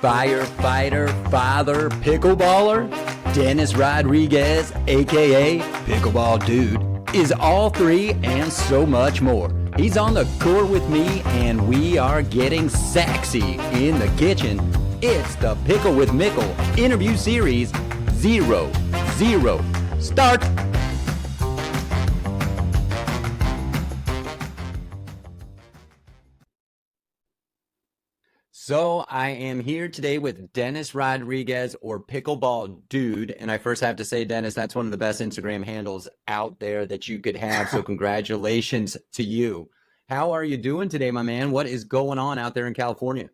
firefighter, father, pickleballer, Dennis Rodriguez, aka Pickleball Dude, is all three and so much more. He's on the court with me, and we are getting Saxxy in the kitchen. It's the Pickle with Mickle interview series 00. Start! So I am here today with Dennis Rodriguez, or Pickleball Dude. And I first have to say, Dennis, that's one of the best Instagram handles out there that you could have. So congratulations to you. How are you doing today, my man? What is going on out there in California?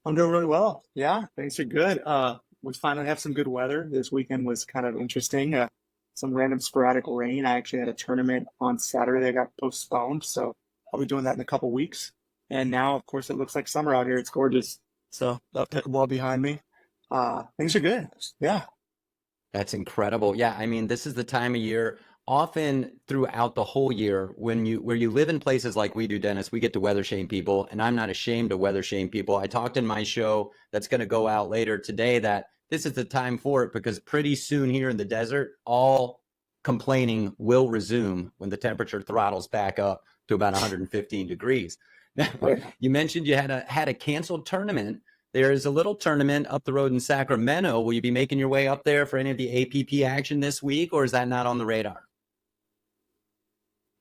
I'm doing really well. Yeah, things are good. We finally have some good weather. This weekend was kind of interesting. Some random sporadic rain. I actually had a tournament on Saturday that got postponed, so I'll be doing that in a couple weeks. And now, of course, it looks like summer out here. It's gorgeous. So the pickleball behind me. Things are good. Yeah. That's incredible. Yeah, I mean, this is the time of year, often throughout the whole year, where you live in places like we do, Dennis, we get to weather shame people, and I'm not ashamed to weather shame people. I talked in my show that's going to go out later today that this is the time for it, because pretty soon here in the desert, all complaining will resume when the temperature throttles back up to about 115 degrees. Now, you mentioned you had a canceled tournament. There is a little tournament up the road in Sacramento. Will you be making your way up there for any of the APP action this week, or is that not on the radar?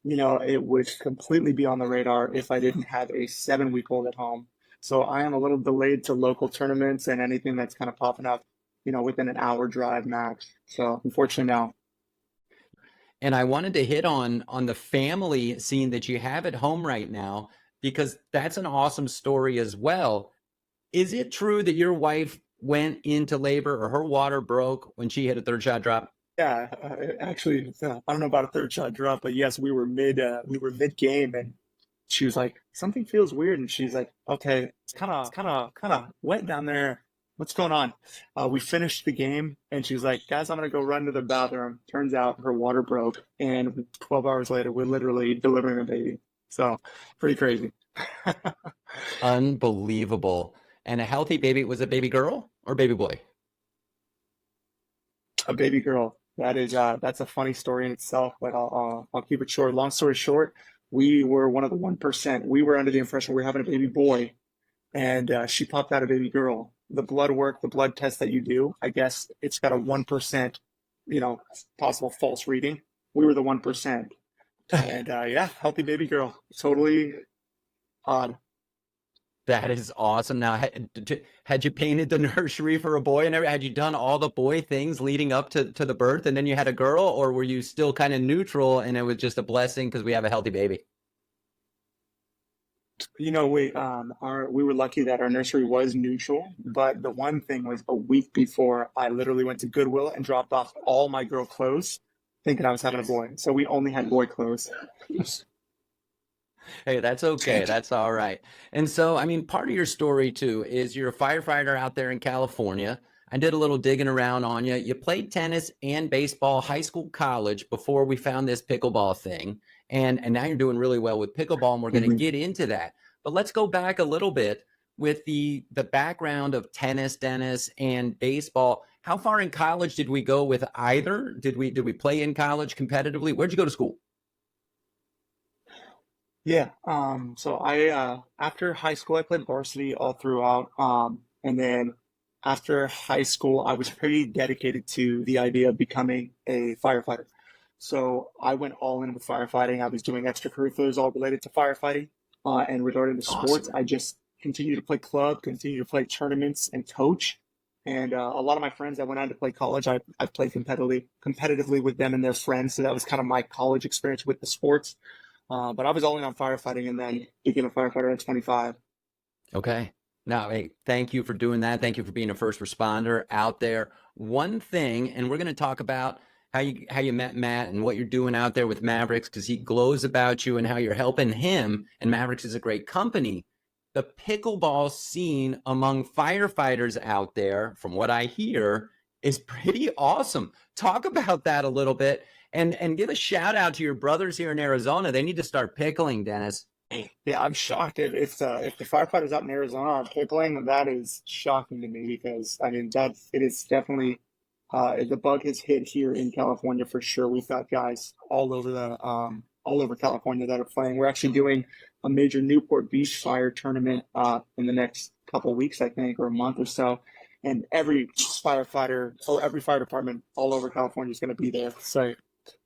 You know, it would completely be on the radar if I didn't have a 7-week-old at home. So I am a little delayed to local tournaments and anything that's kind of popping up, within an hour drive max. So unfortunately now. And I wanted to hit on the family scene that you have at home right now, because that's an awesome story as well. Is it true that your wife went into labor, or her water broke when she hit a third shot drop? Yeah, actually, I don't know about a third shot drop, but yes, we were mid game, and she was like, "Something feels weird," and she's like, "Okay, it's kind of wet down there. What's going on?" We finished the game, and she's like, "Guys, I'm gonna go run to the bathroom." Turns out her water broke, and 12 hours later, we're literally delivering a baby. So, pretty crazy. Unbelievable. And a healthy baby, was it baby girl or baby boy? A baby girl. That's a funny story in itself, but I'll keep it short. Long story short, we were one of the 1%. We were under the impression we were having a baby boy, and she popped out a baby girl. The blood work, the blood test that you do, I guess it's got a 1%, possible false reading. We were the 1%, and yeah, healthy baby girl. Totally odd. That is awesome. Now, had you painted the nursery for a boy and everything? Had you done all the boy things leading up to the birth, and then you had a girl, or were you still kind of neutral and it was just a blessing because we have a healthy baby? We were lucky that our nursery was neutral, but the one thing was a week before I literally went to Goodwill and dropped off all my girl clothes, thinking I was having a boy. So we only had boy clothes. Hey, that's okay. That's all right. And so, I mean, part of your story too is you're a firefighter out there in California. I did a little digging around on you. You played tennis and baseball, high school, college, before we found this pickleball thing. And now you're doing really well with pickleball, and we're going to get into that. But let's go back a little bit with the background of tennis, Dennis, and baseball. How far in college did we go with either? Did we play in college competitively? Where'd you go to school? Yeah. So after high school, I played varsity all throughout. And then after high school, I was pretty dedicated to the idea of becoming a firefighter. So I went all in with firefighting. I was doing extracurriculars all related to firefighting. And regarding the sports, Awesome. I just continued to play club, continue to play tournaments and coach. And a lot of my friends that went on to play college, I played competitively with them and their friends. So that was kind of my college experience with the sports. But I was all in on firefighting, and then became a firefighter at 25. Okay. Now, hey, thank you for doing that. Thank you for being a first responder out there. One thing, and we're going to talk about how you met Matt and what you're doing out there with Mavericks, because he glows about you and how you're helping him. And Mavericks is a great company. The pickleball scene among firefighters out there, from what I hear, is pretty awesome. Talk about that a little bit, and give a shout out to your brothers here in Arizona. They need to start pickling, Dennis. Yeah, I'm shocked if the firefighters out in Arizona are pickling. That is shocking to me because I mean that it is definitely the bug has hit here in California for sure. We've got guys all over California that are playing. We're actually doing a major Newport Beach fire tournament in the next couple of weeks, I think, or a month or so. And every firefighter or every fire department all over California is going to be there. So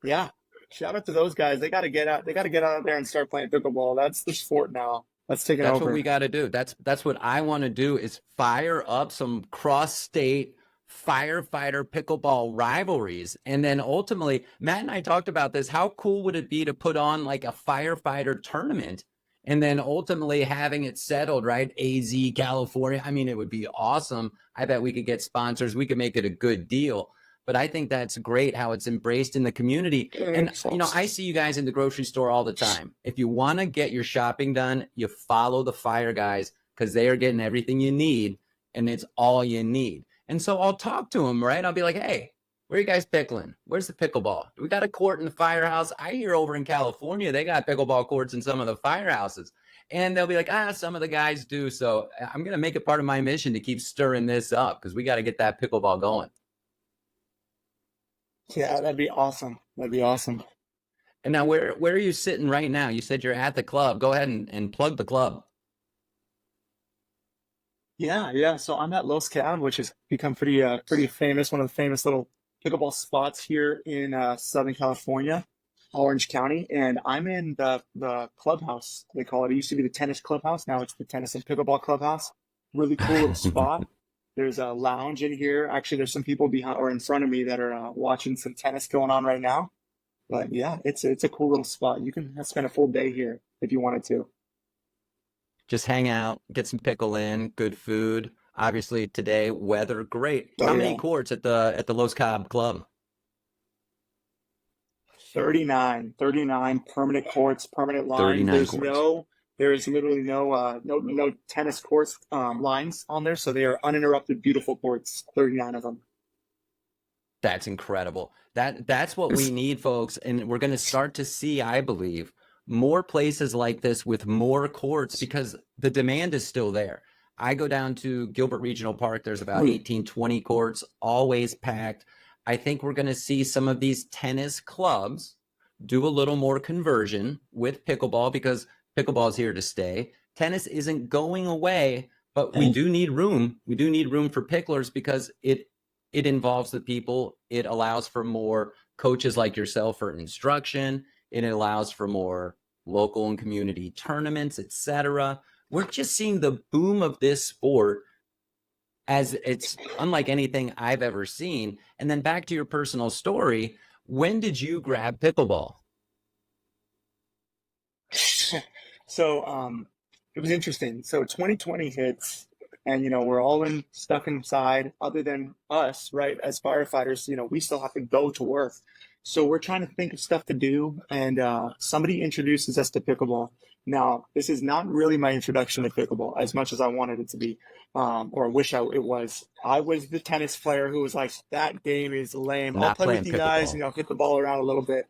yeah, shout out to those guys. They got to get out. They got to get out there and start playing pickleball. That's the sport now. That's taking That's what we over. got to do. That's what I want to do is fire up some cross-state firefighter pickleball rivalries. And then ultimately, Matt and I talked about this. How cool would it be to put on like a firefighter tournament and then ultimately having it settled, right? AZ, California. I mean, it would be awesome. I bet we could get sponsors. We could make it a good deal. But I think that's great how it's embraced in the community. And, you know, I see you guys in the grocery store all the time. If you want to get your shopping done, you follow the fire guys because they are getting everything you need and it's all you need. And so I'll talk to them, right? I'll be like, hey, where are you guys pickling? Where's the pickleball? We got a court in the firehouse. I hear over in California, they got pickleball courts in some of the firehouses. And they'll be like, some of the guys do. So I'm going to make it part of my mission to keep stirring this up because we got to get that pickleball going. Yeah, that'd be awesome. That'd be awesome. And now where are you sitting right now? You said you're at the club. Go ahead and plug the club. Yeah, yeah. So I'm at Los Cabos, which has become pretty famous. One of the famous little pickleball spots here in Southern California, Orange County. And I'm in the clubhouse. They call it. It used to be the tennis clubhouse. Now it's the tennis and pickleball clubhouse. Really cool little spot. There's a lounge in here. Actually, there's some people behind or in front of me that are watching some tennis going on right now. But yeah, it's a cool little spot. You can spend a full day here if you wanted to. Just hang out, get some pickle in, good food. Obviously today, weather great. Oh How yeah, many courts at the Los Cabos Club? 39 permanent courts, permanent line. 39 courts. There is literally no tennis courts lines on there, so they are uninterrupted, beautiful courts. 39 of them. That's incredible. That's what we need, folks. And we're going to start to see, I believe, more places like this with more courts because the demand is still there. I go down to Gilbert Regional Park. There's about 18, 20 courts, always packed. I think we're going to see some of these tennis clubs do a little more conversion with pickleball because pickleball is here to stay. Tennis isn't going away, but we do need room. We do need room for picklers because it involves the people. It allows for more coaches like yourself for instruction. It allows for more local and community tournaments, etc. We're just seeing the boom of this sport as it's unlike anything I've ever seen. And then back to your personal story, when did you grab pickleball? So it was interesting. So 2020 hits, and we're all stuck inside. Other than us, right? As firefighters, we still have to go to work. So we're trying to think of stuff to do, and somebody introduces us to pickleball. Now, this is not really my introduction to pickleball as much as I wanted it to be, or wish it was. I was the tennis player who was like, that game is lame. I'll Not play playing with you guys, pickleball. hit the ball around a little bit,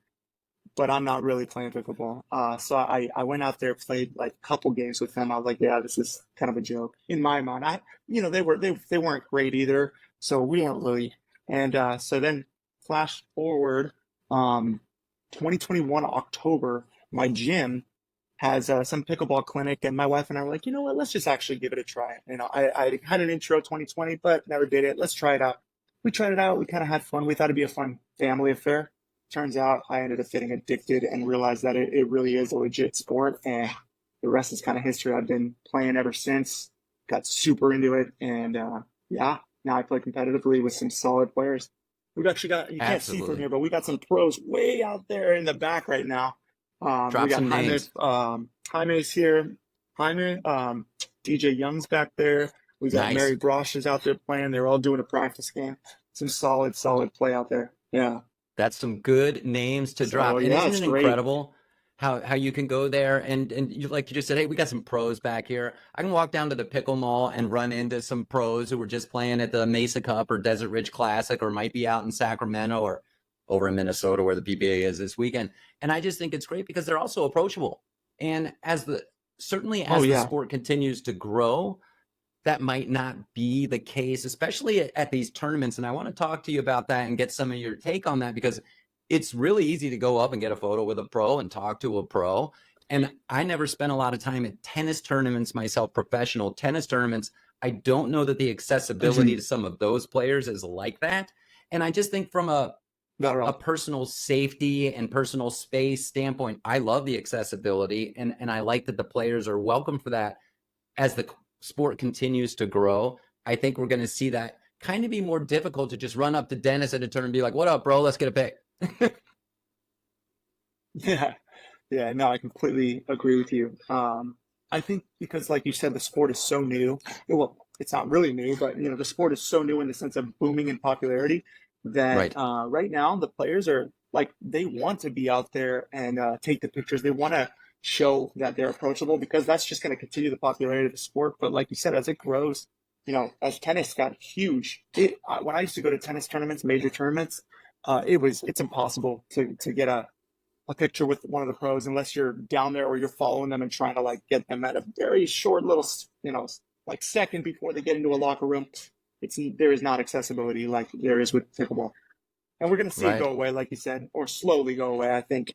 but I'm not really playing pickleball. So I went out there, played like a couple games with them. I was like, yeah, this is kind of a joke in my mind. They weren't great either, so we didn't really. And so then flash forward, 2021 October, my gym has some pickleball clinic, and my wife and I were like, you know what, let's just actually give it a try. I had an intro 2020, but never did it. Let's try it out. We tried it out. We kind of had fun. We thought it'd be a fun family affair. Turns out I ended up getting addicted and realized that it really is a legit sport. And the rest is kind of history. I've been playing ever since, got super into it. And yeah, now I play competitively with some solid players. We've actually got, you can't see from Absolutely. here, but we got some pros way out there in the back right now. We Drop got some names. Jaime's here. Jaime, DJ Young's back there. We got Nice. Mary Brosh is out there playing. They're all doing a practice game. Some solid play out there. Yeah. That's some good names to So drop. And yeah, isn't it's it great. incredible how you can go there and you like you just said, hey, we got some pros back here. I can walk down to the Pickle Mall and run into some pros who were just playing at the Mesa Cup or Desert Ridge Classic or might be out in Sacramento or over in Minnesota where the PPA is this weekend. And I just think it's great because they're also approachable. And certainly Oh as the yeah. sport continues to grow, that might not be the case, especially at these tournaments. And I want to talk to you about that and get some of your take on that, because it's really easy to go up and get a photo with a pro and talk to a pro. And I never spent a lot of time at tennis tournaments myself, professional tennis tournaments. I don't know that the accessibility Mhm. to some of those players is like that. And I just think from Not at a all. personal safety and personal space standpoint, I love the accessibility, and I like that the players are welcome for that. As the sport continues to grow, I think we're going to see that kind of be more difficult to just run up to Dennis at a turn and be like, "What up, bro? Let's get a pick." Yeah. Yeah, no, I completely agree with you. I think because, like you said, the sport is so new. Well, it's not really new, but the sport is so new in the sense of booming in popularity that Right, right now the players are like they want to be out there and take the pictures. They want to show that they're approachable because that's just going to continue the popularity of the sport. But like you said, as it grows, as tennis got huge, when I used to go to tennis tournaments, major tournaments, it's impossible to get a picture with one of the pros unless you're down there or you're following them and trying to like get them at a very short little like second before they get into a locker room. There is not accessibility like there is with pickleball, and we're going to see it right. go away, like you said, or slowly go away, I think.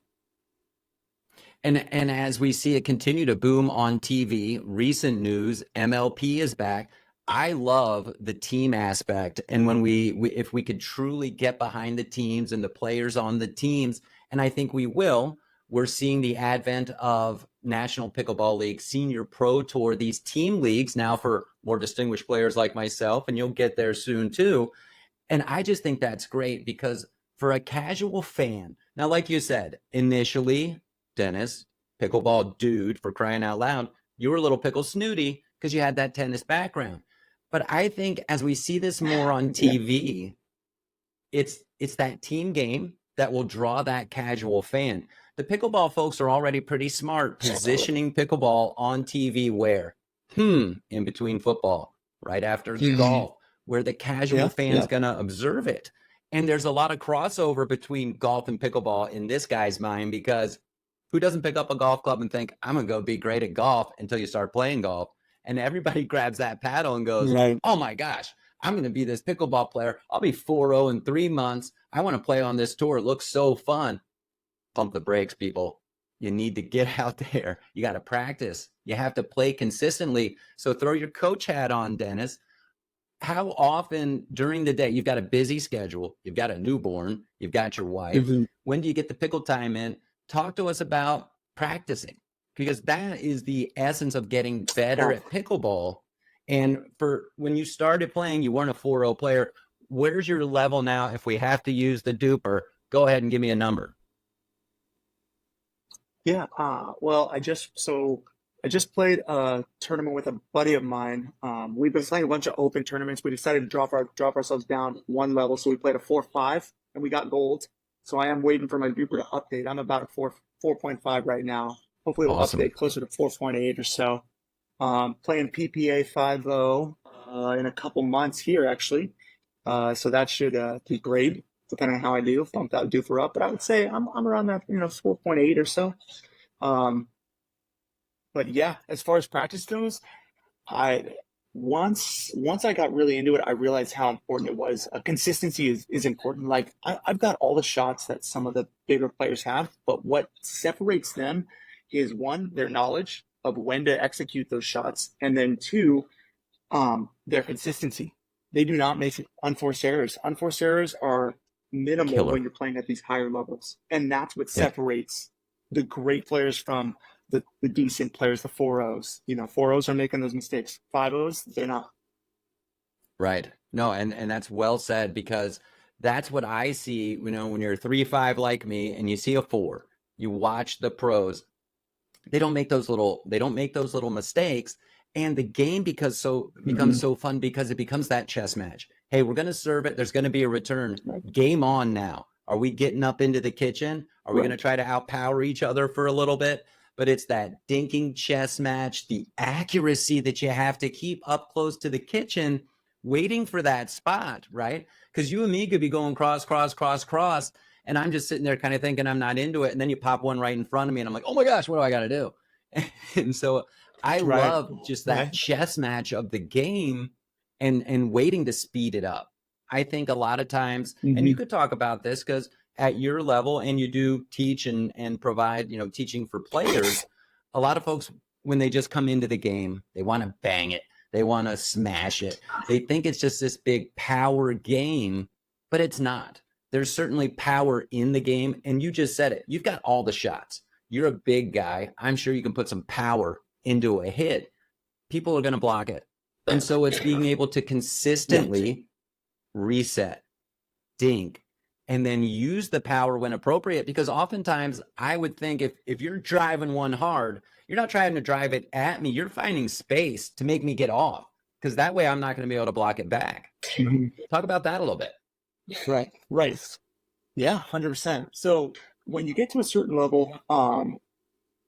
And as we see it continue to boom on TV, recent news, MLP is back. I love the team aspect. And when if we could truly get behind the teams and the players on the teams, and I think we will, we're seeing the advent of National Pickleball League, Senior Pro Tour, these team leagues now for more distinguished players like myself, and you'll get there soon too. And I just think that's great because for a casual fan, now, like you said, initially, Dennis, Pickleball Dude, for crying out loud, you were a little pickle snooty because you had that tennis background. But I think as we see this more on Yeah. TV, it's that team game that will draw that casual fan. The pickleball folks are already pretty smart positioning pickleball on TV where? In between football, right after golf, where the casual Yeah. fan's Yeah. going to observe it. And there's a lot of crossover between golf and pickleball in this guy's mind, because who doesn't pick up a golf club and think, I'm going to go be great at golf until you start playing golf? And everybody grabs that paddle and goes, Right. oh my gosh, I'm going to be this pickleball player. I'll be 4-0 in 3 months. I want to play on this tour. It looks so fun. Pump the brakes, people. You need to get out there. You got to practice. You have to play consistently. So throw your coach hat on, Dennis. How often during the day, you've got a busy schedule, you've got a newborn, you've got your wife. Mhm. When do you get the pickle time in? Talk to us about practicing, because that is the essence of getting better Yeah. at pickleball. And for when you started playing, you weren't a 4-0 player. Where's your level now? If we have to use the duper, go ahead and give me a number. Yeah. Well, I just played a tournament with a buddy of mine. We've been playing a bunch of open tournaments. We decided to drop ourselves down one level, so we played a 4-5 and we got gold. So I am waiting for my Duper to update. I'm about a 4.5 right now. Hopefully it'll Awesome. update closer to 4.8 or so. Playing PPA 5.0 in a couple months here actually. So that should be great, depending on how I do. Bump that Duper up, but I would say I'm around that 4.8 or so. Um, but yeah, as far as practice goes, I once I got really into it, I realized how important it was. Consistency is important. Like I've got all the shots that some of the bigger players have, but what separates them is one, their knowledge of when to execute those shots, and then two, their consistency. They do not make unforced errors. Unforced errors are minimal when Killer. you're playing at these higher levels, and that's what Yeah. separates the great players from the decent players, the 4-0s. 4-0s are making those mistakes. 5-0s, they're not. Right. No, and that's well said, because that's what I see, when you're 3-5 like me and you see a 4, you watch the pros. They don't make those little mistakes, and the game becomes Mhm. so fun because it becomes that chess match. Hey, we're going to serve it. There's going to be a return. Right. Game on now. Are we getting up into the kitchen? Are we going Right. to try to outpower each other for a little bit? But it's that dinking chess match, the accuracy that you have to keep up close to the kitchen, waiting for that spot, right? Because you and me could be going cross, cross, cross, cross, and I'm just sitting there kind of thinking I'm not into it. And then you pop one right in front of me, and I'm like, oh my gosh, what do I got to do? And so I Right. love just that Right. chess match of the game and waiting to speed it up. I think a lot of times, and you Hmm. could talk about this because at your level, and you do teach and provide, teaching for players, a lot of folks, when they just come into the game, they want to bang it. They want to smash it. They think it's just this big power game, but it's not. There's certainly power in the game. And you just said it. You've got all the shots. You're a big guy. I'm sure you can put some power into a hit. People are going to block it. And so it's being able to Yeah. consistently reset, dink, and then use the power when appropriate. Because oftentimes I would think if you're driving one hard, you're not trying to drive it at me. You're finding space to make me get off, because that way I'm not going to be able to block it back. Mhm. Talk about that a little bit. Right. Right. Yeah, 100%. So when you get to a certain level,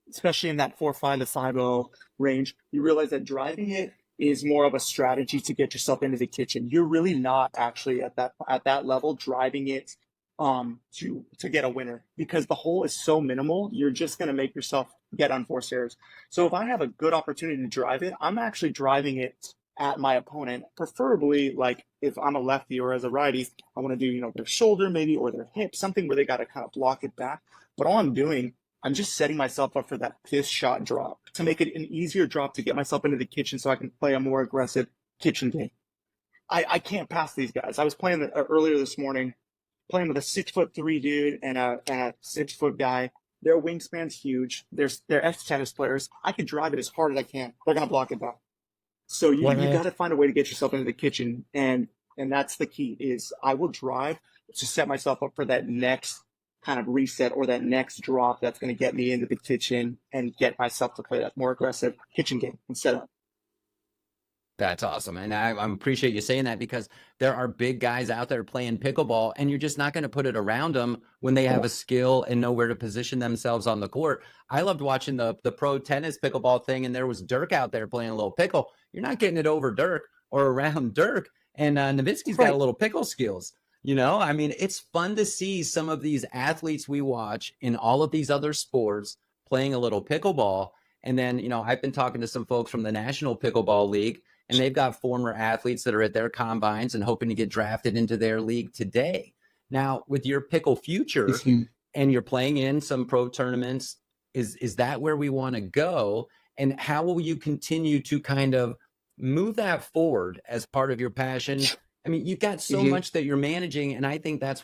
especially in that 4.5 to 5.0 range, you realize that driving it is more of a strategy to get yourself into the kitchen. You're really not actually at that level driving it to get a winner, because the hole is so minimal. You're just going to make yourself get unforced errors. So if I have a good opportunity to drive it, I'm actually driving it at my opponent, preferably like if I'm a lefty or as a righty, I want to do, their shoulder maybe or their hip, something where they got to kind of block it back. But all I'm doing, I'm just setting myself up for that fifth shot drop to make it an easier drop to get myself into the kitchen so I can play a more aggressive kitchen game. I can't pass these guys. I was playing earlier this morning, playing with a 6'3" dude and a 6 foot guy. Their wingspan's huge. They're ex-tennis players. I can drive it as hard as I can. They're gonna block it back. So you got to find a way to get yourself into the kitchen, and that's the key. Is I will drive to set myself up for that next kind of reset or that next drop that's going to get me into the kitchen and get myself to play that more aggressive kitchen game instead of. That's awesome. And I appreciate you saying that, because there are big guys out there playing pickleball, and you're just not going to put it around them when they have a skill and know where to position themselves on the court. I loved watching the pro tennis pickleball thing, and there was Dirk out there playing a little pickle. You're not getting it over Dirk or around Dirk. And Nowitzki's got a Right. little pickle skills. I mean, it's fun to see some of these athletes we watch in all of these other sports playing a little pickleball. And then, I've been talking to some folks from the National Pickleball League, and they've got former athletes that are at their combines and hoping to get drafted into their league today. Now, with your pickle future, and you're playing in some pro tournaments, is that where we want to go? And how will you continue to kind of move that forward as part of your passion? I mean, you've got so Mhm. much that you're managing, and I think that's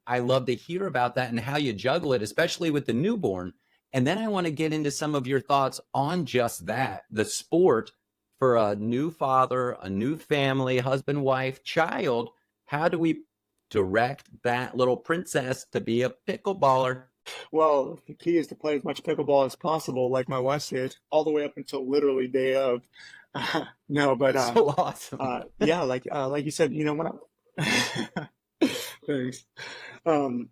I love to hear about that and how you juggle it, especially with the newborn. And then I want to get into some of your thoughts on just that, the sport for a new father, a new family, husband, wife, child. How do we direct that little princess to be a pickleballer? Well, the key is to play as much pickleball as possible, like my wife said, all the way up until literally day of. No, but So awesome. yeah, like you said, when I thanks. When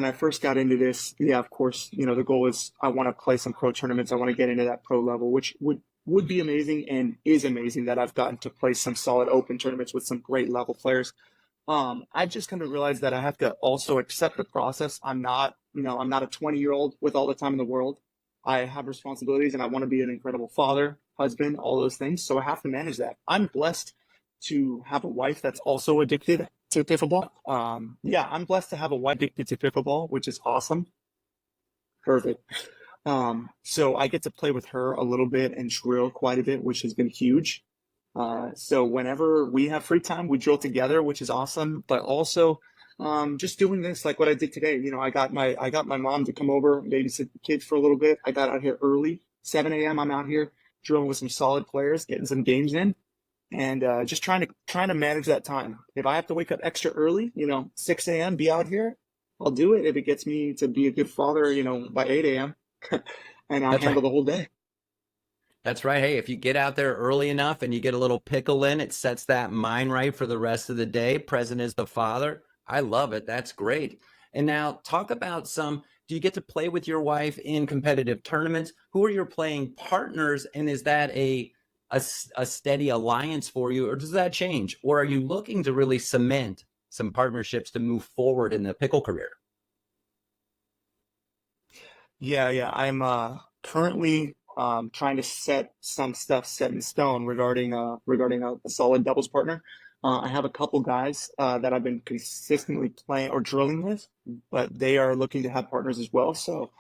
I first got into this, yeah, of course, the goal is I want to play some pro tournaments. I want to get into that pro level, which would be amazing and is amazing that I've gotten to play some solid open tournaments with some great level players. I've just come to realize that I have to also accept the process. I'm not a 20-year-old with all the time in the world. I have responsibilities and I want to be an incredible father, husband, all those things. So I have to manage that. I'm blessed to have a wife that's also addicted to pickleball. Yeah, I'm blessed to have a wife addicted to pickleball, which is awesome. Perfect. So I get to play with her a little bit and drill quite a bit, which has been huge. So whenever we have free time, we drill together, which is awesome. But also, just doing this like what I did today. I got my mom to come over, babysit the kids for a little bit. I got out here early, 7 a.m. I'm out here drilling with some solid players, getting some games in, and just trying to manage that time. If I have to wake up extra early, 6 a.m., be out here, I'll do it. If it gets me to be a good father, by 8 a.m. and I That's handle right. the whole day. That's right. Hey, if you get out there early enough and you get a little pickle in, it sets that mind right for the rest of the day. Present is the father. I love it. That's great. And now talk about do you get to play with your wife in competitive tournaments? Who are your playing partners? And is that a steady alliance for you, or does that change? Or are you looking to really cement some partnerships to move forward in the pickle career? Yeah, yeah. currently trying to set some stuff set in stone regarding a solid doubles partner. I have a couple guys that I've been consistently playing or drilling with, but they are looking to have partners as well. So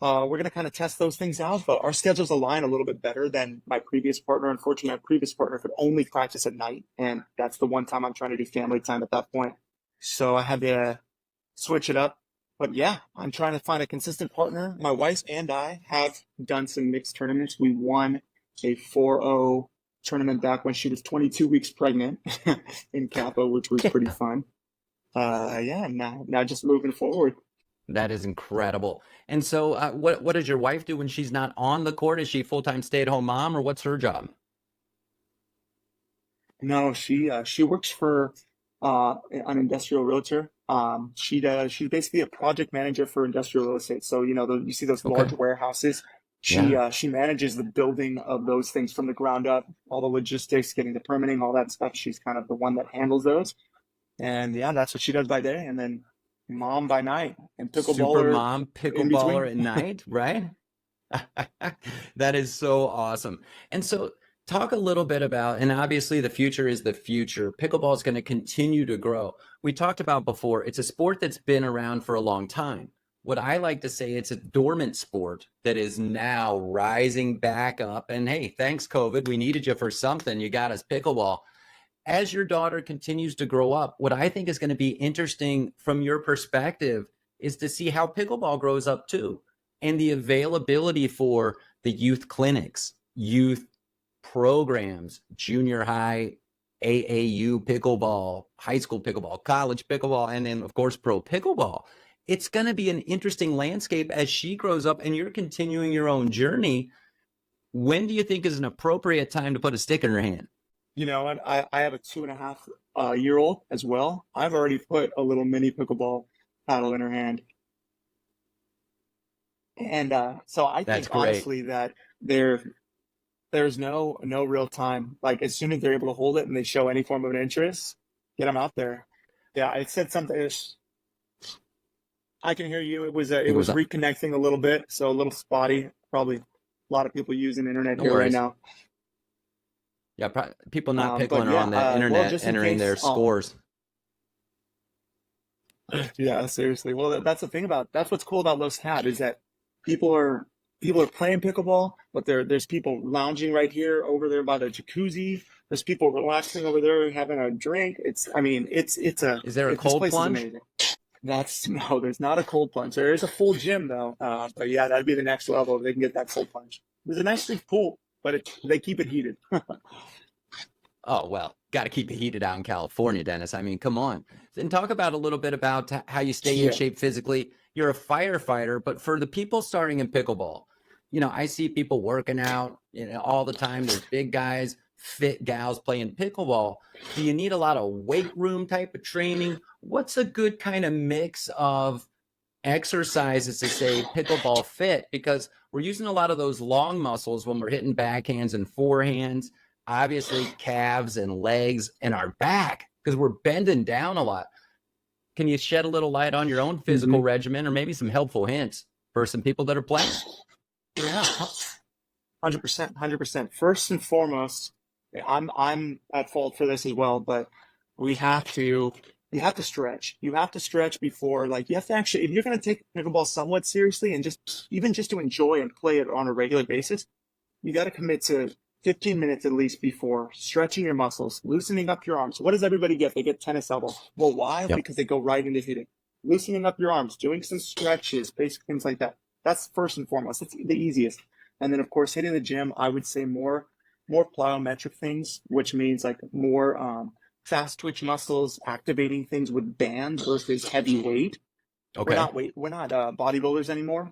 we're going to kind of test those things out, but our schedules align a little bit better than my previous partner. Unfortunately, my previous partner could only practice at night, and that's the one time I'm trying to do family time at that point. So I had to switch it up. But yeah, I'm trying to find a consistent partner. My wife and I have done some mixed tournaments. We won a 4-0 tournament back when she was 22 weeks pregnant in Capo, which was pretty fun. Yeah, now just moving forward. That is incredible. And so, what does your wife do when she's not on the court? Is she a full-time stay-at-home mom, or what's her job? No, she works for an industrial realtor. She's basically a project manager for industrial real estate. So you see those Okay. large warehouses. Yeah. She manages the building of those things from the ground up, all the logistics, getting the permitting, all that stuff. She's kind of the one that handles those. And yeah, that's what she does by day, and then mom by night, and Super pickleballer mom, in between. pickleballer at night, right? That is so awesome. And so, talk a little bit about, and obviously the future is the future. Pickleball is going to continue to grow. We talked about before, it's a sport that's been around for a long time. What I like to say, it's a dormant sport that is now rising back up. And hey, thanks, COVID. We needed you for something. You got us pickleball. As your daughter continues to grow up, what I think is going to be interesting from your perspective is to see how pickleball grows up too, and the availability for the youth clinics, youth programs, junior high, AAU pickleball, high school pickleball, college pickleball, and then, of course, pro pickleball. It's going to be an interesting landscape as she grows up and you're continuing your own journey. When do you think is an appropriate time to put a stick in her hand? You know what? I have a 2.5 year old as well. I've already put a little mini pickleball paddle in her hand. And so I That's think great. honestly that there's no real time. Like as soon as they're able to hold it and they show any form of an interest, get them out there. Yeah, I said something. I can hear you. It It was was reconnecting a little bit, so a little spotty. Probably a lot of people using internet no here right worries. now. Yeah, people not But pickling are yeah, on the well, internet just in entering their case, scores. yeah, seriously. Well, that's the thing about that's what's cool about Los Cab is that people are people are playing pickleball, but there's people lounging right here over there by the jacuzzi. There's people relaxing over there having a drink. I mean, Is there a this cold place is plunge? amazing. That's no, there's not a cold plunge. There is a full gym though. But yeah, that'd be the next level if they can get that cold plunge. There's a nice big pool, but they keep it heated. Oh, well, got to keep it heated out in California, Dennis. I mean, come on. And talk about a little bit about how you stay in Yeah. shape physically. You're a firefighter, but for the people starting in pickleball, I see people working out, all the time. There's big guys, fit gals playing pickleball. Do you need a lot of weight room type of training? What's a good kind of mix of exercises to say pickleball fit? Because we're using a lot of those long muscles when we're hitting backhands and forehands, obviously calves and legs and our back because we're bending down a lot. Can you shed a little light on your own physical hmm regimen or maybe some helpful hints for some people that are playing? Yeah. 100%, 100%. First and foremost, I'm at fault for this as well, but we have to you have to stretch. You have to stretch before like you have to actually if you're going to take pickleball somewhat seriously and just to enjoy and play it on a regular basis, you got to commit to 15 minutes at least before stretching your muscles, loosening up your arms. What does everybody get? They get tennis elbow. Well, why? Yep. Because they go right into hitting. Loosening up your arms, doing some stretches, basic things like that. That's first and foremost. It's the easiest. And then, of course, hitting the gym, I would say more plyometric things, which means like more fast twitch muscles, activating things with bands versus heavy weight. Okay. We're not bodybuilders anymore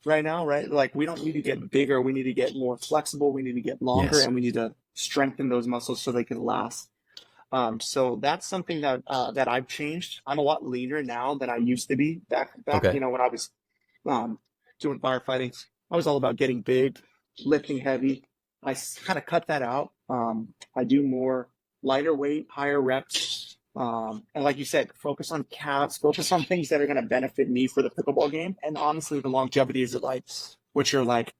right now, right? Like we don't need to get bigger. We need to get more flexible. We need to get longer, Yes. and we need to strengthen those muscles so they can last. So that's something that I've changed. I'm a lot leaner now than I used to be back. Okay. When I was um, doing firefighting. I was all about getting big, lifting heavy. I kind of cut that out. I do more lighter weight, higher reps. And like you said, focus on calves, focus on things that are going to benefit me for the pickleball game. And honestly, the longevity is of life, which are like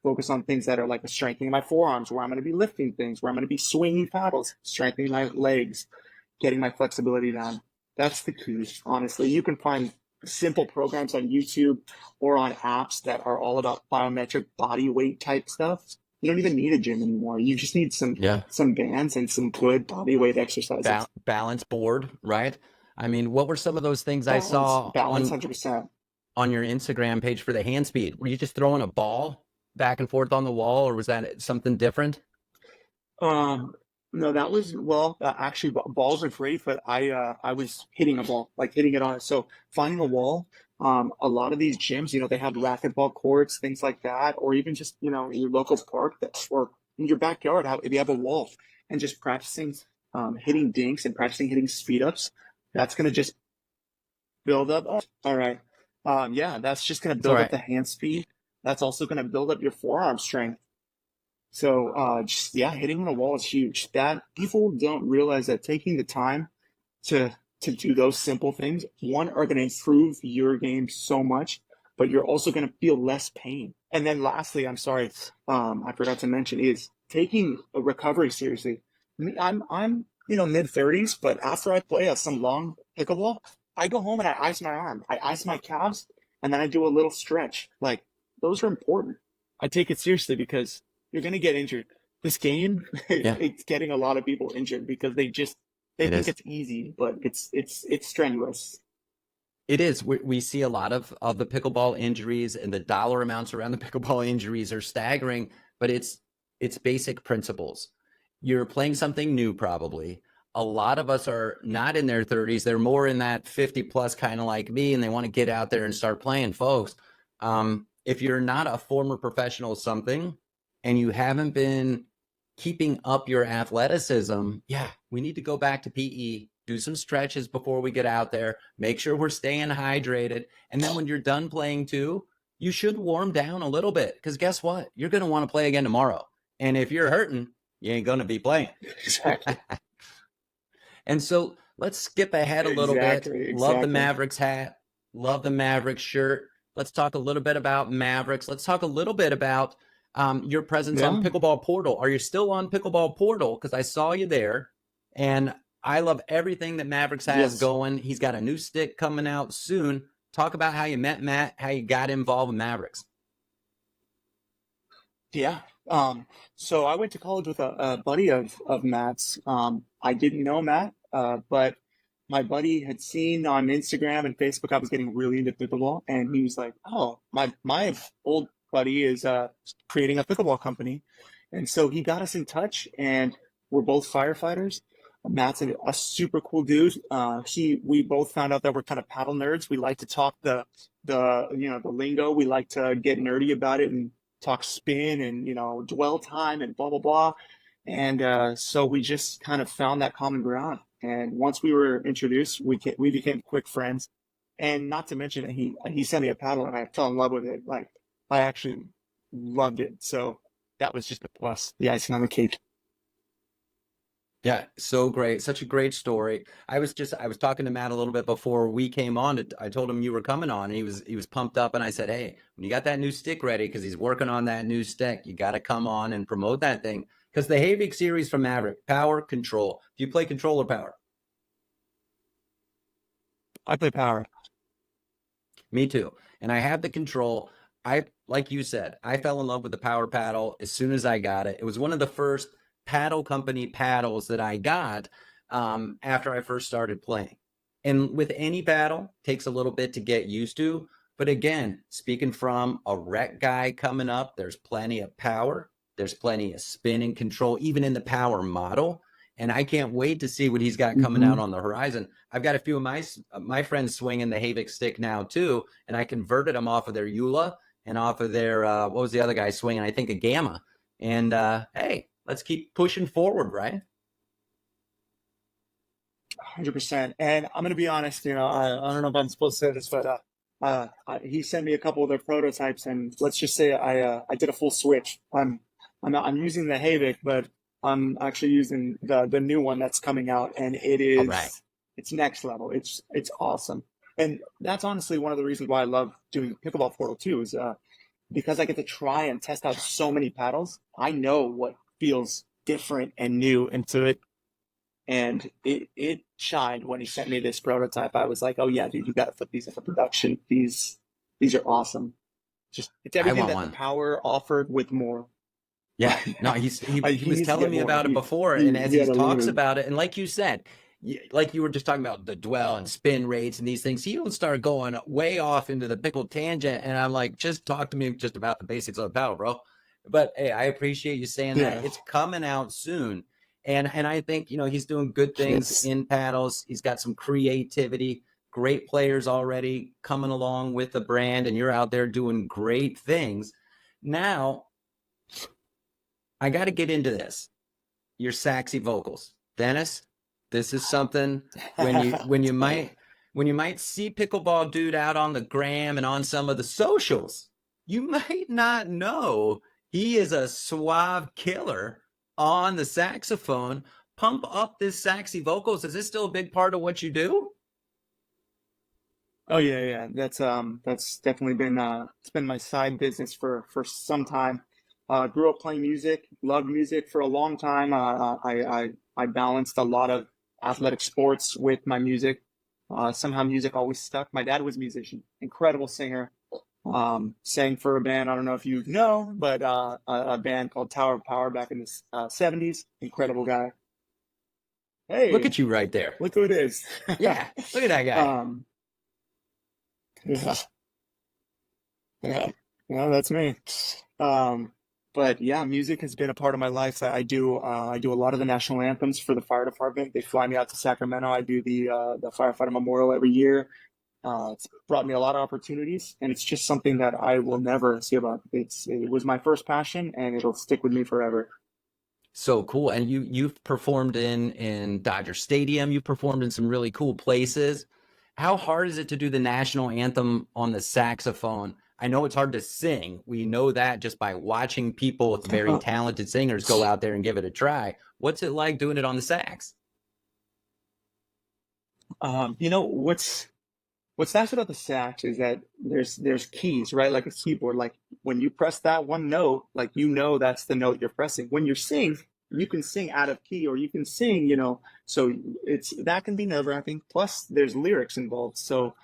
focus on things that are like strengthening my forearms, where I'm going to be lifting things, where I'm going to be swinging paddles, strengthening my legs, getting my flexibility down. That's the key, honestly. You can find simple programs on YouTube or on apps that are all about biometric body weight type stuff. You don't even need a gym anymore. You just need Yeah. some bands and some good body weight exercises. Balance board, right? I mean, what were some of those things I Balance, saw balance, 100%. on your Instagram page for the hand speed? Were you just throwing a ball back and forth on the wall, or was that something different? Um, no, that was well, actually, balls are great, but I was hitting a ball, like hitting it on. So finding a wall. A lot of these gyms, they have racquetball courts, things like that, or even just your local park or in your backyard. If you have a wall, and just practicing hitting dinks and practicing hitting speed ups, that's gonna just build up. Oh, all right. Yeah, that's just gonna It's all build up right. the hand speed. That's also gonna build up your forearm strength. So just yeah, hitting on a wall is huge. That people don't realize that taking the time to do those simple things, one, are going to improve your game so much, but you're also going to feel less pain. And then lastly, I'm sorry, I forgot to mention, is taking a recovery seriously. I'm mid 30s, but after I play some long pickleball, I go home and I ice my arm, I ice my calves, and then I do a little stretch. Like those are important. I take it seriously because you're going to get injured. This game, Yeah, it's getting a lot of people injured because they it think is. it's easy, but it's strenuous. It is. We see a lot of the pickleball injuries, and the dollar amounts around the pickleball injuries are staggering, but it's basic principles. You're playing something new, probably. A lot of us are not in their 30s. They're more in that 50 plus kind of like me, and they want to get out there and start playing, folks. If you're not a former professional of something and you haven't been keeping up your athleticism, yeah, we need to go back to PE, do some stretches before we get out there, make sure we're staying hydrated. And then when you're done playing too, you should warm down a little bit, because guess what? You're going to want to play again tomorrow. And if you're hurting, you ain't going to be playing. Exactly. And so let's skip ahead a little bit. Exactly. Love the Exactly. Mavericks hat. Love the Mavericks shirt. Let's talk a little bit about Mavericks. Let's talk a little bit about your presence on Yeah. Pickleball Portal. Are you still on Pickleball Portal? Because I saw you there, and I love everything that Mavericks has Yes. going. He's got a new stick coming out soon. Talk about how you met Matt, how you got involved with Mavericks. Yeah. So I went to college with a buddy of Matt's. I didn't know Matt, but my buddy had seen on Instagram and Facebook I was getting really into pickleball, and he was like, "Oh, my old buddy is creating a pickleball company," and so he got us in touch, and we're both firefighters. Matt's a super cool dude. We both found out that we're kind of paddle nerds. We like to talk the lingo. We like to get nerdy about it and talk spin and dwell time and blah blah blah. And so we just kind of found that common ground. And once we were introduced, we became quick friends. And not to mention that he sent me a paddle and I fell in love with it. Like I actually loved it. So that was just a plus, the icing on the cake. Yeah, so great. Such a great story. I was talking to Matt a little bit before we came on. I told him you were coming on, and he was pumped up, and I said, "Hey, when you got that new stick ready, because he's working on that new stick, you got to come on and promote that thing." Because the Havik series from Maverick, power, control. Do you play control or power? I play power. Me too. And I have the control. Like you said, I fell in love with the power paddle as soon as I got it. It was one of the first paddle company paddles that I got after I first started playing. And with any paddle, takes a little bit to get used to. But again, speaking from a rec guy coming up, there's plenty of power. There's plenty of spin and control, even in the power model. And I can't wait to see what he's got coming out Hmm. on the horizon. I've got a few of my friends swinging the Havik stick now too, and I converted them off of their Eula and off of their what was the other guy swinging? I think a Gamma. And hey, let's keep pushing forward, right? 100%. And I'm gonna be honest, I don't know if I'm supposed to say this, but he sent me a couple of their prototypes, and let's just say I did a full switch. I'm using the Havik, but I'm actually using the new one that's coming out, and All right. it's next level. It's awesome, and that's honestly one of the reasons why I love doing Pickleball Portal too. Is because I get to try and test out so many paddles, I know what feels different and new into it. And it shined when he sent me this prototype. I was like, oh yeah, dude, you got to put these into production. These are awesome. Just it's I everything want that the one. power offered with more. Yeah, no, he He was needs to telling get me more. about it before, and as He he had talks unlimited. about it, and like you said, like you were just talking about the dwell and spin rates and these things, he will start going way off into the pickle tangent, and I'm like, just talk to me just about the basics of the paddle, bro. But hey, I appreciate you saying that. Yeah. It's coming out soon, and I think he's doing good things Yes. in paddles. He's got some creativity, great players already coming along with the brand, and you're out there doing great things. Now I got to get into this. Your Saxxy vocals, Dennis. This is something when you might see Pickleball Dude out on the gram and on some of the socials, you might not know he is a suave killer on the saxophone. Pump up this Saxxy vocals. Is this still a big part of what you do? Oh yeah, yeah. That's definitely been it's been my side business for some time. Grew up playing music, loved music for a long time. I balanced a lot of athletic sports with my music. Somehow music always stuck. My dad was a musician, incredible singer. Sang for a band, I don't know if you know, but a band called Tower of Power back in the 70s. Incredible guy. Look Hey, at you right there. look who it is. Yeah, look at that guy. Um, yeah. Yeah, yeah, that's me. Um, but yeah, music has been a part of my life. I do a lot of the national anthems for the fire department. They fly me out to Sacramento. I do the firefighter memorial every year. It's brought me a lot of opportunities, and it's just something that I will never see about. It was my first passion, and it'll stick with me forever. So cool. And you've performed in Dodger Stadium. You've performed in some really cool places. How hard is it to do the national anthem on the saxophone? I know it's hard to sing. We know that just by watching people with very talented singers go out there and give it a try. What's it like doing it on the sax? You know what's nice about the sax is that there's keys, right? Like a keyboard. Like when you press that one note, like that's the note you're pressing. When you sing, you can sing out of key or you can sing, so it's that can be nerve-wracking. Plus there's lyrics involved. So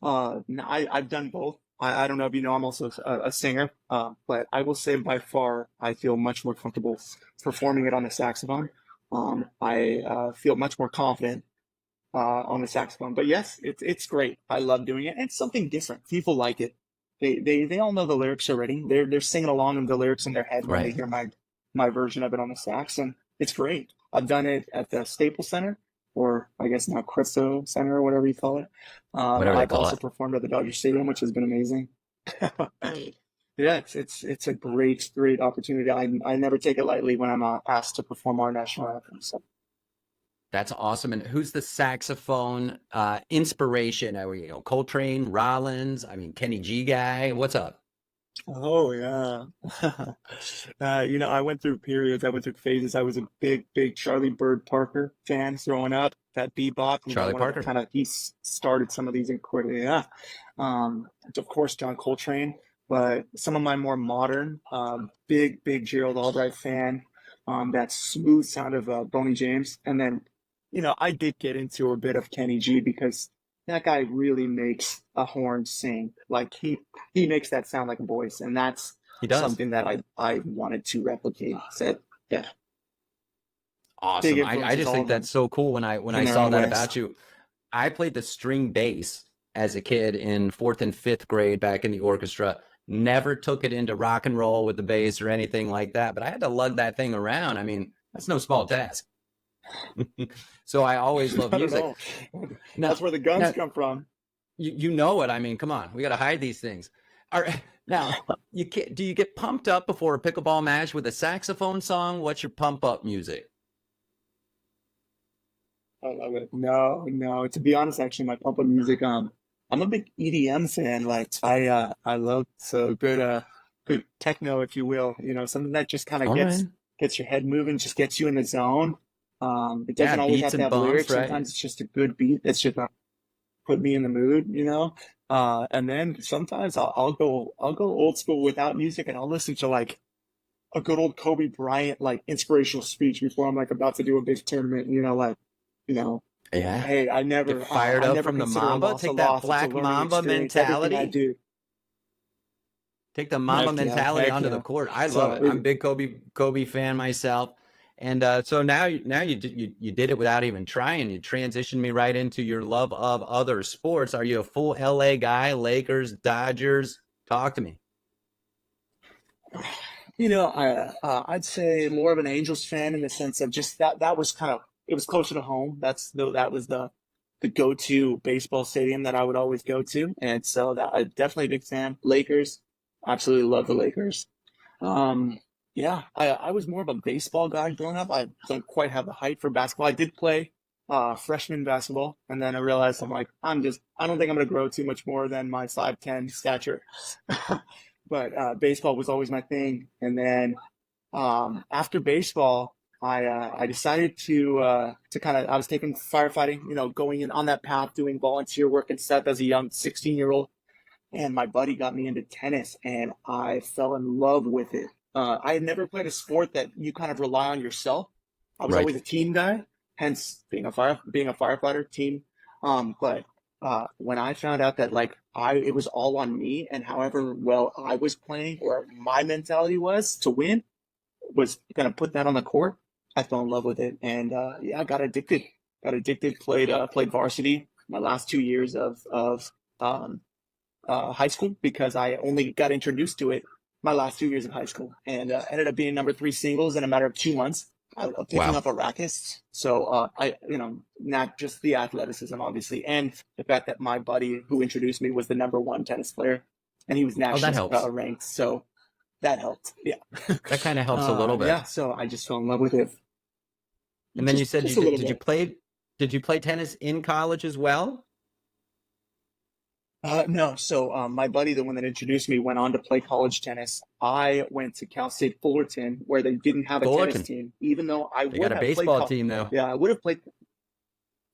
I've done both. I don't know if you know, I'm also a singer, but I will say by far I feel much more comfortable performing it on the saxophone. I feel much more confident on the saxophone. But yes, it's great. I love doing it. And it's something different. People like it. They all know the lyrics already. They're singing along with the lyrics in their head when they Right. hear my version of it on the sax, and it's great. I've done it at the Staples Center, or I guess now Crypto Center, or whatever you call it. Whatever they I've call also it. performed at the Dodger Stadium, which has been amazing. Yeah, it's a great opportunity. I never take it lightly when I'm asked to perform our national anthem. So. That's awesome. And who's the saxophone inspiration? Are we, Coltrane, Rollins? I mean, Kenny G guy. What's up? Oh yeah. I went through periods, I went through phases. I was a big Charlie Bird Parker fan growing up. That bebop, Charlie one of the Parker. kind of started some of these incredible, yeah. Of course, John Coltrane, but some of my more modern, big Gerald Albright fan. That smooth sound of Boney James, and then, I did get into a bit of Kenny G because that guy really makes a horn sing. Like he makes that sound like a voice, and that's He does. something that I wanted to replicate. So yeah, big Awesome. I influences, just all think of that's them so cool when I in their saw own that ways. about you. I played the string bass as a kid in fourth and fifth grade back in the orchestra. Never took it into rock and roll with the bass or anything like that, but I had to lug that thing around. I mean, that's no small task. So I always love I don't music. know. Now, That's where the guns now come from. you know it. I mean, come on, we got to hide these things. All right. Now, do you get pumped up before a pickleball match with a saxophone song? What's your pump up music? I love it. No, no. To be honest, actually, my pump up music. I'm a big EDM fan. Like I love so good techno, if you will. Something that just kind of All right. gets your head moving, just gets you in the zone. It Yeah, doesn't always beats have to and have bumps, lyrics. right? Sometimes it's just a good beat that's just put me in the mood. And then sometimes I'll go old school without music, and I'll listen to like a good old Kobe Bryant like inspirational speech before I'm like about to do a big tournament. You know, Yeah. hey, Get fired I up never from the consider a Mamba. loss a Take that loss. It's a black learning Mamba experience. Everything I mentality. do. Take the Mamba mentality Heck onto the yeah. court. I love So it. I'm a big Kobe fan myself. And so now you did it without even trying. You transitioned me right into your love of other sports. Are you a full LA guy? Lakers, Dodgers? Talk to me. I'd say more of an Angels fan in the sense of just that was kind of it was closer to home. That was the go-to baseball stadium that I would always go to, and so that I definitely a big fan. Lakers, absolutely love the Lakers. Um, yeah, I was more of a baseball guy growing up. I don't quite have the height for basketball. I did play freshman basketball, and then I realized I'm like I don't think I'm gonna grow too much more than my 5'10" stature. But baseball was always my thing. And then after baseball, I decided to kind of I was taking firefighting, going in on that path, doing volunteer work and stuff as a young 16-year-old. And my buddy got me into tennis, and I fell in love with it. I had never played a sport that you kind of rely on yourself. I was Right. always a team guy, hence being a firefighter team. But when I found out that like it was all on me, and however well I was playing or my mentality was to win was gonna put that on the court, I fell in love with it, and yeah, I got addicted. Got addicted. Played varsity my last 2 years of um, high school because I only got introduced to it my last 2 years of high school, and ended up being number three singles in a matter of 2 months. I love picking Wow. up a racket. So not just the athleticism, obviously, and the fact that my buddy who introduced me was the number one tennis player, and he was Oh, that nationally helps. ranked. So that helped. Yeah. That kind of helps a little bit. Yeah. So I just fell in love with it. And then you said Just a little did you bit. play tennis in college as well? No, so my buddy, the one that introduced me, went on to play college tennis. I went to Cal State Fullerton, where they didn't have a tennis Fullerton. team, even though I They got would a have played. baseball team though. Yeah, I would have played.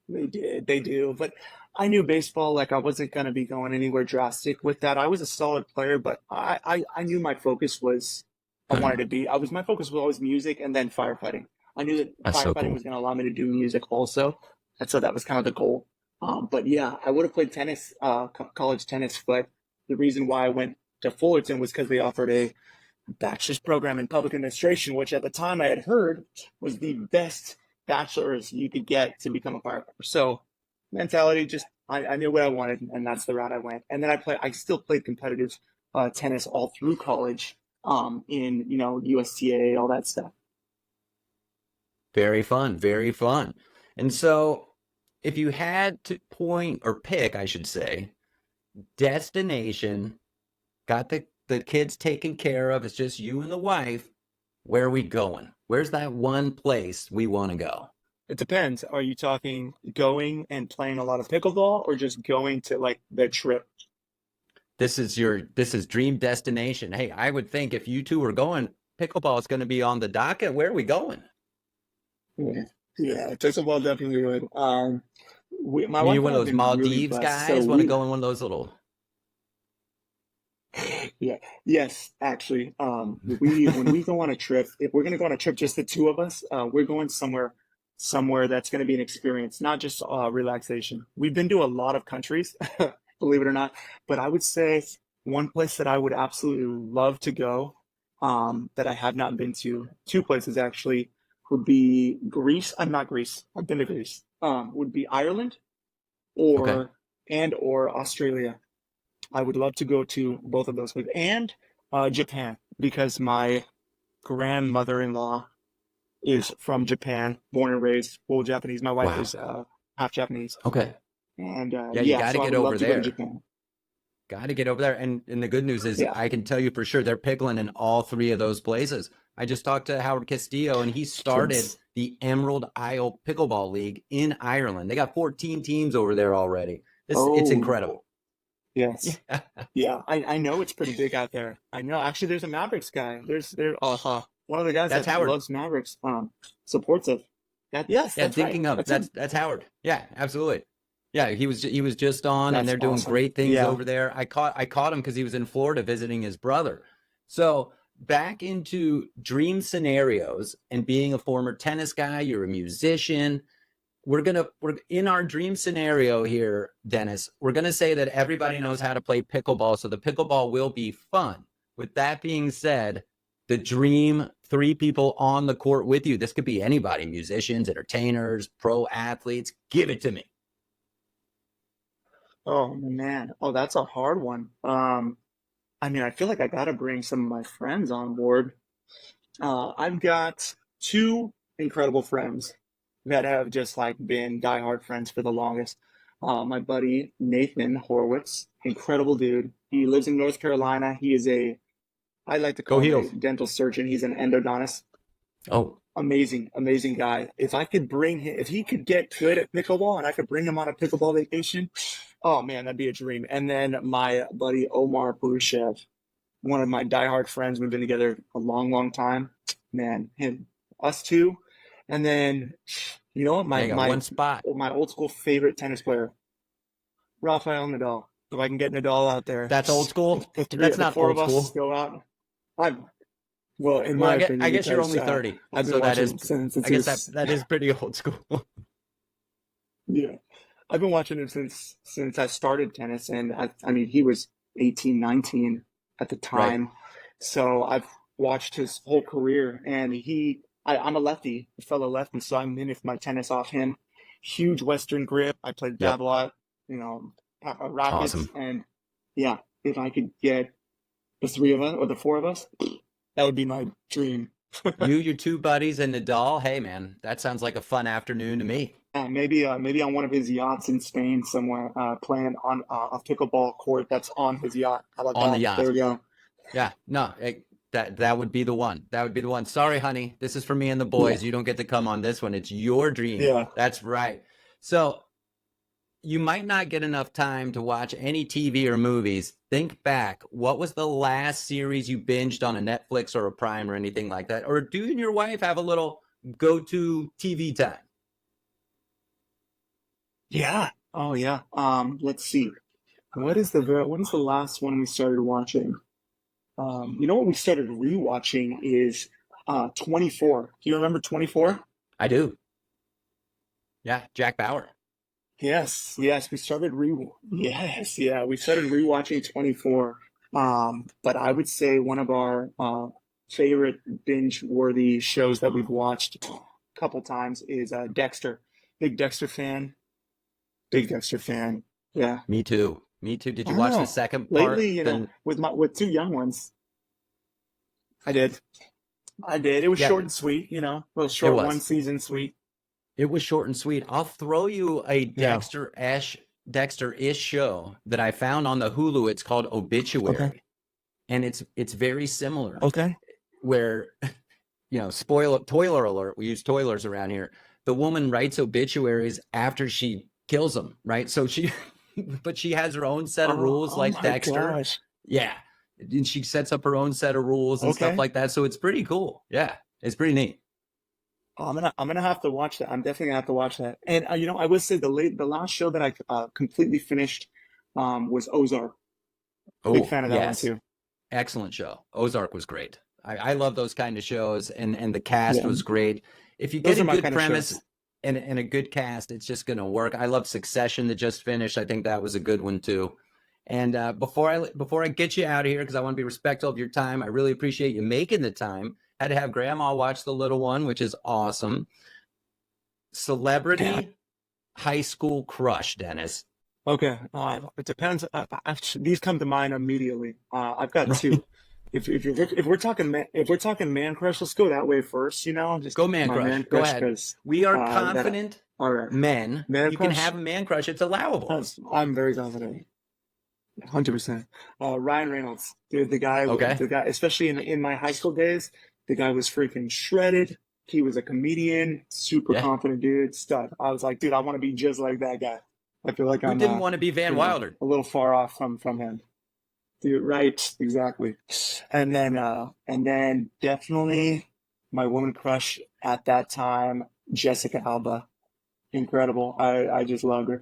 They do, but I knew baseball. Like I wasn't going to be going anywhere drastic with that. I was a solid player, but I knew my focus was. I wanted to be. My focus was always music and then firefighting. I knew that That's so firefighting cool. was going to allow me to do music also, and so that was kind of the goal. But yeah, I would have played tennis, college tennis, but the reason why I went to Fullerton was because they offered a bachelor's program in public administration, which at the time I had heard was the best bachelor's you could get to become a firefighter. So mentality, just I knew what I wanted, and that's the route I went. And then I still played competitive tennis all through college, in USTA, all that stuff. Very fun, very fun. And so, if you had to point or pick, I should say, destination, got the kids taken care of, it's just you and the wife, where are we going? Where's that one place we want to go? It depends. Are you talking going and playing a lot of pickleball, or just going to like the trip? This is dream destination. Hey, I would think if you two are going, pickleball is going to be on the docket. Where are we going? Yeah, yeah, pickleball definitely would. My You wife one and of I have those been really Maldives blessed. So guys? Want to we go in one of those little Yeah. Yes, actually. We when we go on a trip, if we're gonna go on a trip, just the two of us, we're going somewhere that's gonna be an experience, not just relaxation. We've been to a lot of countries, believe it or not, but I would say one place that I would absolutely love to go, that I have not been to, two places actually, would be Greece. I'm not Greece. I've been to Greece. Would be Ireland Okay. or or Australia. I would love to go to both of those places and Japan because my grandmother-in-law is from Japan, born and raised full Japanese. My wife Wow. is half Japanese, Okay. and Yeah, you yeah, got to so I get would love over to go to there. Japan. Got to get over there. And the good news is Yeah. I can tell you for sure they're pickling in all three of those places. I just talked to Howard Castillo and he started Yes. the Emerald Isle Pickleball League in Ireland. They got 14 teams over there already. It's Oh, incredible. yes. Yeah. Yeah, I know it's pretty big out there. I know. Actually, there's a Mavericks guy. One of the guys That's that Howard. loves Mavericks, supports it. Yes, Yeah, that's right. thinking of That's him. that's Howard. Yeah, absolutely. Yeah, he was just on, and That's they're doing awesome. great things Yeah. over there. I caught him because he was in Florida visiting his brother. So back into dream scenarios and being a former tennis guy, you're a musician. We're in our dream scenario here, Dennis. We're gonna say that everybody knows how to play pickleball, so the pickleball will be fun. With that being said, the dream three people on the court with you. This could be anybody, musicians, entertainers, pro athletes. Give it to me. Oh man. Oh, that's a hard one. I mean, I feel like I gotta bring some of my friends on board. I've got two incredible friends that have just like been diehard friends for the longest. My buddy Nathan Horowitz, incredible dude. He lives in North Carolina. He is I like to Go call him a Heels. dental surgeon. He's an endodontist. Oh, Amazing, amazing guy. If I could bring him, if he could get good at pickleball and I could bring him on a pickleball vacation, oh man, that'd be a dream. And then my buddy Omar Purushev, one of my diehard friends. We've been together a long, long time. Man, him, us two. And then, you know what? yeah, you got one spot. My old school favorite tennis player, Rafael Nadal. If I can get Nadal out there, That's old school. That's the not four old of us school. go out. I'm well, in Well, my I opinion, guess you're because only 30, I've been so that is, watching since I he guess that was, that is pretty old school. yeah, I've been watching him since I started tennis, and I mean, he was 18, 19 at the Right. time, so I've watched his whole career, and I'm a lefty, a fellow lefty, so I'm mimicked my tennis off him. Huge Western grip. I played Yep. dab a lot, you know, rackets, Awesome. and yeah, if I could get the three of us or the four of us, that would be my dream. You, your two buddies, and Nadal. Hey, man, that sounds like a fun afternoon to me. Maybe on one of his yachts in Spain somewhere, playing on a pickleball court that's on his yacht. How about On the that? There yacht. we go. Yeah. No, that would be the one. That would be the one. Sorry, honey. This is for me and the Yeah, boys. You don't get to come on this one. It's your dream. yeah, That's right. So you might not get enough time to watch any TV or movies. Think back. What was the last series you binged on a Netflix or a Prime or anything like that? Or do you and your wife have a little go-to TV time? yeah. Oh yeah. Let's see. What is the last one we started watching? You know what we started rewatching is 24. Do you remember 24? I do. Yeah, Jack Bauer. Yes, yes, yes, yeah, we started rewatching 24. But I would say one of our favorite binge-worthy shows that we've watched a couple times is Dexter. Big Dexter fan. Big Dexter fan. Yeah. Me too. Me too. Did I you don't watch the know. second part? Lately, Then with two young ones, I did. I did. It was yeah, short and sweet, a little it short one was. season sweet. It was short and sweet. I'll throw you a Yeah. Dexter-ish show that I found on the Hulu. It's called Okay. Obituary, and it's very similar. Okay. Where spoiler alert. We use toilers around here. The woman writes obituaries after she kills them, right? So but she has her own set of Oh, rules, oh like my Dexter. gosh. Yeah, and she sets up her own set of rules and stuff Okay. like that. So it's pretty cool. Yeah, it's pretty neat. Oh, I'm gonna have to watch that. I'm definitely gonna have to watch that. And I would say the last show that I completely finished was Ozark. Big Oh fan of that one yes, too. excellent show. Ozark was great. I love those kind of shows, and the cast Yeah, was great. If you get those a are my good kind of premise shows. and a good cast, it's just gonna work. I love Succession that just finished. I think that was a good one too. And before I get you out of here, because I want to be respectful of your time, I really appreciate you making the time. Had to have Grandma watch the little one, which is awesome. Yeah. Celebrity high school crush, Dennis. Okay. It depends. These come to mind immediately. I've got Right? two. If we're talking man crush, let's go that way first. Just Go man my man crush. Go crush ahead. because We are that. confident All right, men. man You can crush. have a man crush. It's allowable. I'm very confident. 100%. Ryan Reynolds, dude, Okay. the guy, especially in my high school days, the guy was freaking shredded. He was a comedian, super Yeah. confident dude, stud. I was like, dude, I want to be just like that guy. I feel like Who I'm, didn't want to be Van Wilder? a little far off from him. Dude, right, exactly. And then definitely my woman crush at that time, Jessica Alba, incredible. I just loved her.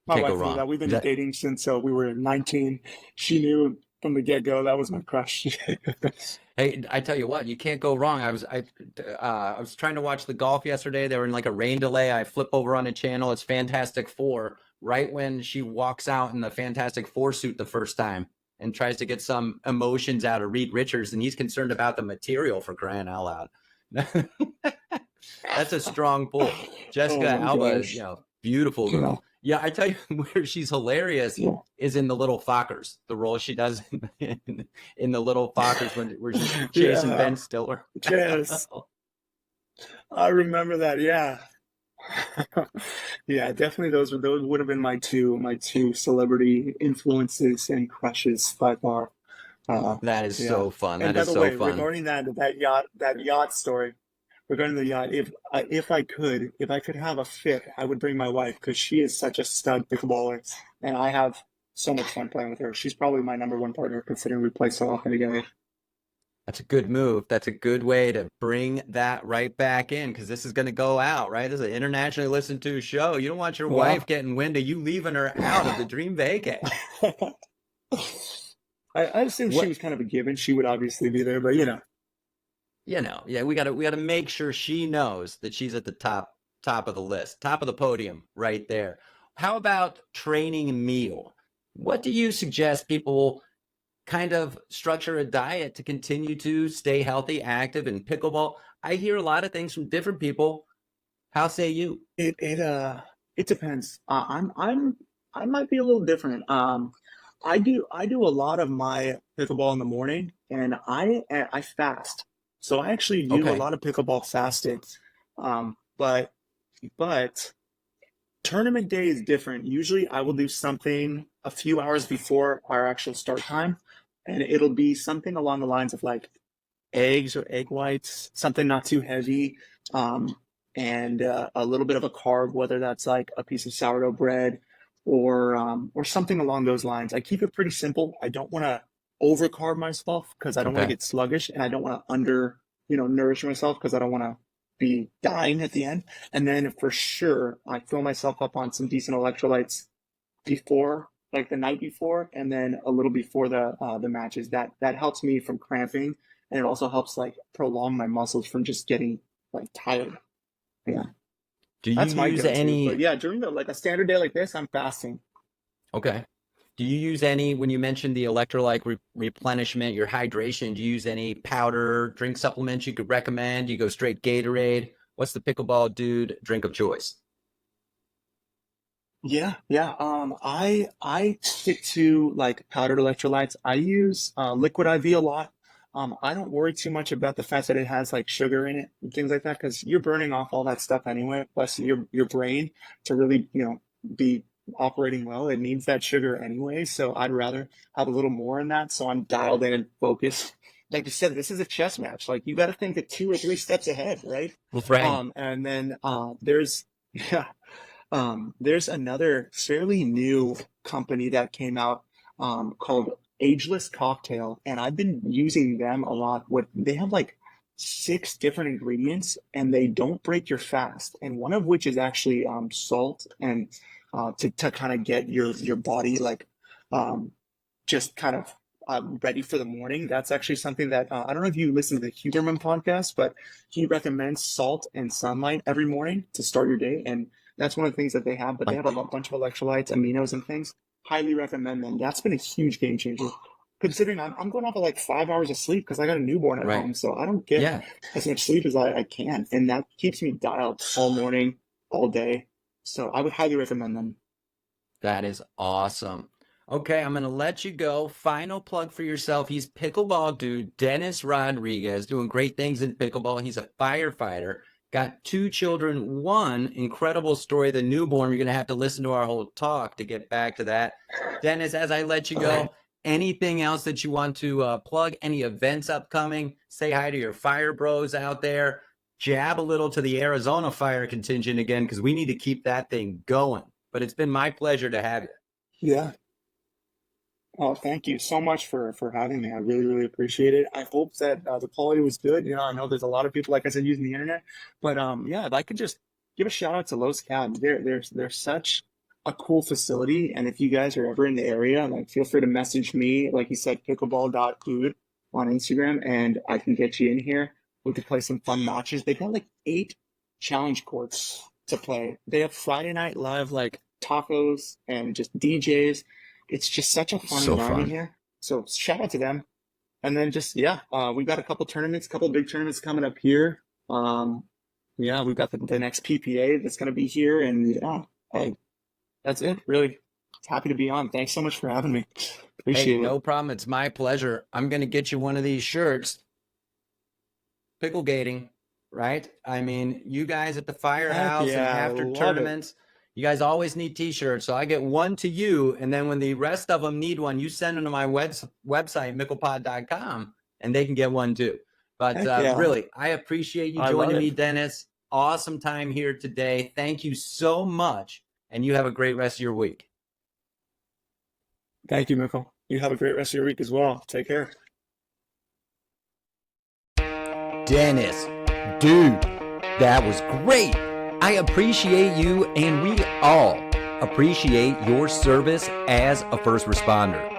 My Can't go wife knew wrong. that. We've Is been that, dating since we were 19. She knew from the get-go that was my crush. hey, I tell you what, you can't go wrong. I was trying to watch the golf yesterday. They were in like a rain delay. I flip over on a channel. It's Fantastic Four. Right when she walks out in the Fantastic Four suit the first time and tries to get some emotions out of Reed Richards, and he's concerned about the material for crying out loud. That's a strong pull. Oh Jessica my Alba, gosh. beautiful Yeah. girl. Yeah, I tell you where she's hilarious Yeah. is in the Little Fockers, the role she does in the Little Fockers where she's chasing Yeah. Ben Stiller. Yes. I remember that. Yeah. Yeah, definitely those would have been my two celebrity influences and crushes by far. Uh, That is yeah. so fun. And That by is the so way, fun. regarding that yacht story, regarding the yacht, if I could have a fit, I would bring my wife because she is such a stud pickleballer, and I have so much fun playing with her. She's probably my number one partner considering we play so often together. That's a good move. That's a good way to bring that right back in because this is going to go out, right? This is an internationally listened to show. You don't want your Yeah. wife getting wind of you leaving her out of the dream vacay. I assume she What was kind of a given. She would obviously be there, but yeah, we gotta make sure she knows that she's at the top of the list, top of the podium, right there. How about training meal? What do you suggest people kind of structure a diet to continue to stay healthy, active, in pickleball? I hear a lot of things from different people. How say you? it depends. I might be a little different. I do a lot of my pickleball in the morning, and I fast. So I actually do a Okay, lot of pickleball fasting. But tournament day is different. Usually I will do something a few hours before our actual start time, and it'll be something along the lines of like eggs or egg whites, something not too heavy, um, and a little bit of a carb, whether that's like a piece of sourdough bread or something along those lines. I keep it pretty simple. I don't want to overcarb myself because I don't want to okay. get sluggish, and I don't want to nourish myself because I don't want to be dying at the end. And then for sure, I fill myself up on some decent electrolytes before, like the night before, and then a little before the matches. That helps me from cramping, and it also helps like prolong my muscles from just getting like tired. Yeah, Do you that's my use go-to. But any? yeah, during the like a standard day like this, I'm fasting. Okay. Do you use any, when you mentioned the electrolyte replenishment, your hydration, do you use any powder, drink supplements you could recommend? You go straight Gatorade? What's the pickleball dude drink of choice? Yeah, yeah. I stick to like powdered electrolytes. I use liquid IV a lot. I don't worry too much about the fact that it has like sugar in it and things like that because you're burning off all that stuff anyway. Plus, your brain to really be operating well, it needs that sugar anyway. So I'd rather have a little more in that, so I'm dialed in and focused. Like you said, this is a chess match. Like you got to think of 2 or 3 steps ahead, right? Right. And then there's yeah. There's another fairly new company that came out called Ageless Cocktail, and I've been using them a lot. What they have like 6 different ingredients, and they don't break your fast. And one of which is actually salt, and to kind of get your body like um, just kind of ready for the morning. That's actually something that I don't know if you listen to the Huberman podcast, but he recommends salt and sunlight every morning to start your day. And that's one of the things that they have. But they Like, have a bunch of electrolytes, aminos, and things. Highly recommend them. That's been a huge game changer. Considering I'm going off of like 5 hours of sleep because I got a newborn at right. home, so I don't get Yeah, as much sleep as I can, and that keeps me dialed all morning, all day. So I would highly recommend them. that is awesome. Okay, I'm gonna let you go. Final plug for yourself. He's pickleball dude, Dennis Rodriguez, doing great things in pickleball. He's a firefighter. Got 2 children. One incredible story, the newborn. You're gonna have to listen to our whole talk to get back to that. Dennis, as I let you All right. go, anything else that you want to plug? Any events upcoming? Say hi to your fire bros out there. Jab a little to the Arizona fire contingent again because we need to keep that thing going. But it's been my pleasure to have you. Yeah. Oh, thank you so much for having me. I really, really appreciate it. I hope that the quality was good. I know there's a lot of people, like I said, using the internet, but yeah, if I could just give a shout out to Los Cabs. They're such a cool facility. And if you guys are ever in the area, like feel free to message me, like you said, pickleball.dude on Instagram, and I can get you in here. We could play some fun matches. They've got like 8 challenge courts to play. They have Friday night live like tacos and just DJs. It's just such a fun So environment fun. here. So shout out to them. And then just yeah, we've got a couple tournaments, couple big tournaments coming up here. Yeah, we've got the next PPA that's going to be here, and yeah, hey, that's it. Really happy to be on. Thanks so much for having me. Hey, Appreciate no it. problem. It's my pleasure. I'm going to get you one of these shirts. Pickle gating, right? I mean, you guys at the Heck firehouse and yeah, I after love it. tournaments, you guys always need t-shirts. So I get one to you, and then when the rest of them need one, you send them to my website, micklepod.com, and they can get one too. But Heck yeah, really, I appreciate you I love joining me, it. Dennis. Awesome time here today. Thank you so much, and you have a great rest of your week. Thank you, Mickle. You have a great rest of your week as well. Take care. Dennis, dude, that was great. I appreciate you, and we all appreciate your service as a first responder.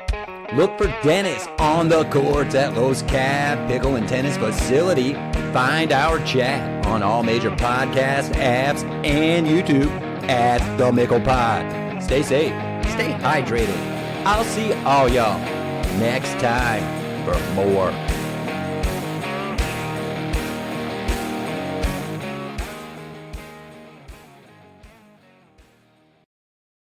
Look for Dennis on the courts at Lose Cabos Pickle and Tennis Facility. Find our chat on all major podcast apps and YouTube at The Mickle Pod. Stay safe, stay hydrated. I'll see all y'all next time for more